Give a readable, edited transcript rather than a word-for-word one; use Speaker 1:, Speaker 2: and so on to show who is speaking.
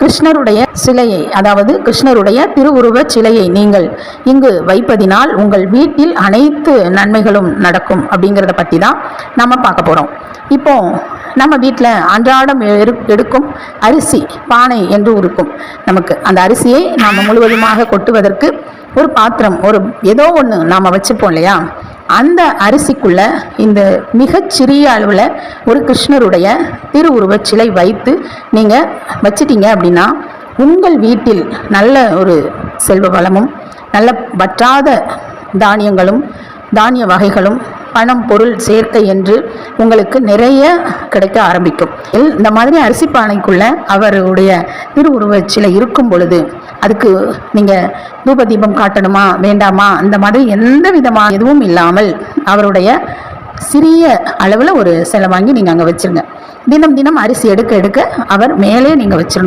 Speaker 1: கிருஷ்ணருடைய சிலையை, அதாவது கிருஷ்ணருடைய திருவுருவ சிலையை நீங்கள் இங்கு வைப்பதினால் உங்கள் வீட்டில் அனைத்து நன்மைகளும் நடக்கும் அப்படிங்கிறத பற்றி தான் நம்ம பார்க்க போகிறோம். இப்போ நம்ம வீட்டில் அன்றாடம் எடுக்கும் அரிசி பானை என்று இருக்கும். நமக்கு அந்த அரிசியை நாம் முழுவதுமாக கொட்டுவதற்கு ஒரு பாத்திரம், ஒரு ஏதோ ஒன்று நாம் வச்சுப்போம் இல்லையா? அந்த அரிசிக்குள்ள இந்த மிகச்சிறிய அளவில் ஒரு கிருஷ்ணருடைய திருவுருவ சிலை வைத்து நீங்கள் வச்சிட்டீங்க அப்படின்னா உங்கள் வீட்டில் நல்ல ஒரு செல்வ வளமும் நல்ல வற்றாத தானியங்களும் தானிய வகைகளும் பணம் பொருள் சேர்க்கை என்று உங்களுக்கு நிறைய கிடைக்க ஆரம்பிக்கும். இந்த மாதிரி அரிசி பானைக்குள்ள அவருடைய திருவுருவ சிலை இருக்கும் பொழுது அதுக்கு நீங்கள் தூப தீபம் காட்டணுமா வேண்டாமா அந்த மாதிரி எந்த விதமான எதுவும் இல்லாமல் அவருடைய சிறிய அளவில் ஒரு சிலை வாங்கி நீங்கள் அங்கே வச்சுருங்க. தினம் தினம் அரிசி எடுக்க எடுக்க அவர் மேலே நீங்கள் வச்சிடணும்.